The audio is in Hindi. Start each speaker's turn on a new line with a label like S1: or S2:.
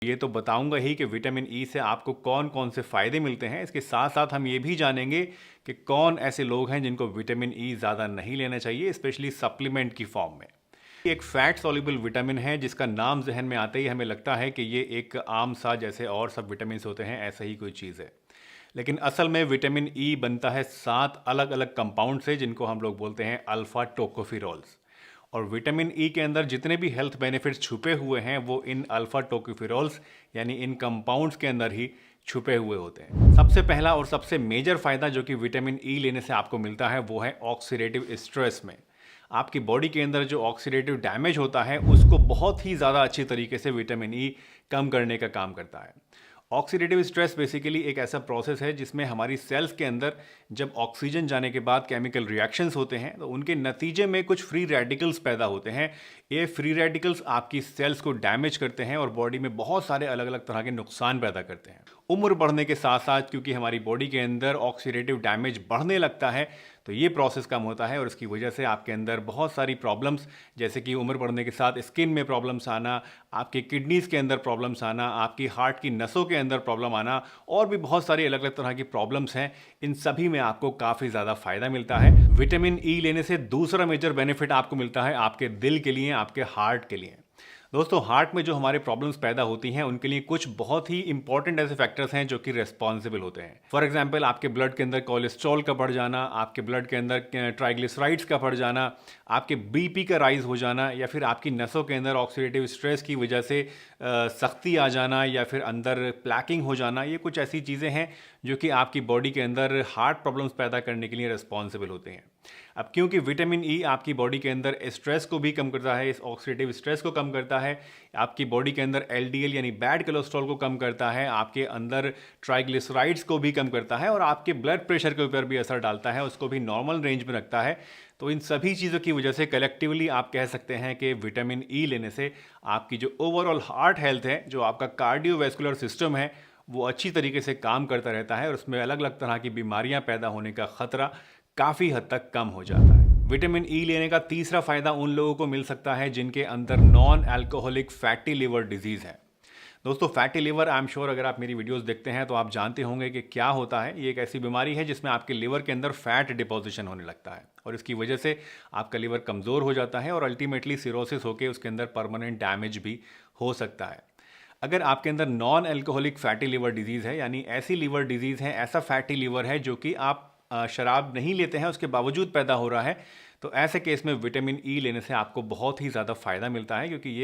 S1: ये तो बताऊंगा ही कि विटामिन ई से आपको कौन कौन से फ़ायदे मिलते हैं। इसके साथ साथ हम ये भी जानेंगे कि कौन ऐसे लोग हैं जिनको विटामिन ई ज़्यादा नहीं लेना चाहिए, स्पेशली सप्लीमेंट की फॉर्म में। एक फैट सॉल्युबल विटामिन है जिसका नाम जहन में आते ही हमें लगता है कि ये एक आम सा जैसे और सब विटामिन होते हैं ऐसा ही कोई चीज़ है, लेकिन असल में विटामिन ई बनता है 7 अलग अलग कंपाउंड से जिनको हम लोग बोलते हैं अल्फ़ा टोकोफिरोल्स। और विटामिन ई के अंदर जितने भी हेल्थ बेनिफिट्स छुपे हुए हैं वो इन अल्फ़ा टोकोफिरोल्स यानी इन कंपाउंड्स के अंदर ही छुपे हुए होते हैं। सबसे पहला और सबसे मेजर फ़ायदा जो कि विटामिन ई लेने से आपको मिलता है वो है ऑक्सीडेटिव स्ट्रेस में। आपकी बॉडी के अंदर जो ऑक्सीडेटिव डैमेज होता है उसको बहुत ही ज़्यादा अच्छी तरीके से विटामिन ई कम करने का काम करता है। ऑक्सीडेटिव स्ट्रेस बेसिकली एक ऐसा प्रोसेस है जिसमें हमारी सेल्स के अंदर जब ऑक्सीजन जाने के बाद केमिकल रिएक्शंस होते हैं तो उनके नतीजे में कुछ फ्री रेडिकल्स पैदा होते हैं। ये फ्री रेडिकल्स आपकी सेल्स को डैमेज करते हैं और बॉडी में बहुत सारे अलग अलग तरह के नुकसान पैदा करते हैं। उम्र बढ़ने के साथ साथ क्योंकि हमारी बॉडी के अंदर ऑक्सीडेटिव डैमेज बढ़ने लगता है तो ये प्रोसेस कम होता है और इसकी वजह से आपके अंदर बहुत सारी प्रॉब्लम्स जैसे कि उम्र बढ़ने के साथ स्किन में प्रॉब्लम्स आना, आपकी किडनीज़ के अंदर प्रॉब्लम्स आना, आपकी हार्ट की नसों के अंदर प्रॉब्लम आना और भी बहुत सारी अलग अलग तरह की प्रॉब्लम्स हैं। इन सभी में आपको काफ़ी ज़्यादा फ़ायदा मिलता है। विटामिन ई लेने से दूसरा मेजर बेनिफिट आपको मिलता है आपके दिल के लिए, आपके हार्ट के लिए। दोस्तों, हार्ट में जो हमारे प्रॉब्लम्स पैदा होती हैं उनके लिए कुछ बहुत ही इंपॉर्टेंट ऐसे फैक्टर्स हैं जो कि रिस्पॉन्सिबल होते हैं। फॉर एग्जांपल, आपके ब्लड के अंदर कोलेस्ट्रॉल का बढ़ जाना, आपके ब्लड के अंदर ट्राइग्लिसराइड्स का बढ़ जाना, आपके बीपी का राइज हो जाना या फिर आपकी नसों के अंदर ऑक्सीडेटिव स्ट्रेस की वजह से सख्ती आ जाना या फिर अंदर प्लैकिंग हो जाना, ये कुछ ऐसी चीज़ें हैं जो कि आपकी बॉडी के अंदर हार्ट प्रॉब्लम्स पैदा करने के लिए रिस्पॉन्सिबल होते हैं। अब क्योंकि विटामिन ई आपकी बॉडी के अंदर स्ट्रेस को भी कम करता है, इस ऑक्सीडेटिव स्ट्रेस को कम करता है, आपकी बॉडी के अंदर एलडीएल यानी बैड कोलेस्ट्रॉल को कम करता है, आपके अंदर ट्राइग्लिसराइड्स को भी कम करता है और आपके ब्लड प्रेशर के ऊपर भी असर डालता है, उसको भी नॉर्मल रेंज में रखता है। तो इन सभी चीज़ों की वजह से कलेक्टिवली आप कह सकते हैं कि विटामिन ई लेने से आपकी जो ओवरऑल हार्ट हेल्थ है, जो आपका कार्डियोवैस्कुलर सिस्टम है, वो अच्छी तरीके से काम करता रहता है और उसमें अलग अलग तरह की बीमारियां पैदा होने का खतरा काफ़ी हद तक कम हो जाता है। विटामिन ई लेने का तीसरा फ़ायदा उन लोगों को मिल सकता है जिनके अंदर non alcoholic fatty liver disease है। दोस्तों, fatty liver I am sure अगर आप मेरी वीडियोस देखते हैं तो आप जानते होंगे कि क्या होता है। ये एक ऐसी बीमारी है जिसमें आपके लिवर के अंदर फैट डिपोजिशन होने लगता है और इसकी वजह से आपका लिवर कमज़ोर हो जाता है और अल्टीमेटली सिरोसिस होकर उसके अंदर परमानेंट डैमेज भी हो सकता है। अगर आपके अंदर non alcoholic fatty liver disease है, यानी ऐसी लिवर डिजीज़ है, ऐसा फैटी लिवर है जो कि आप शराब नहीं लेते हैं उसके बावजूद पैदा हो रहा है, तो ऐसे केस में विटामिन ई लेने से आपको बहुत ही ज़्यादा फ़ायदा मिलता है क्योंकि ये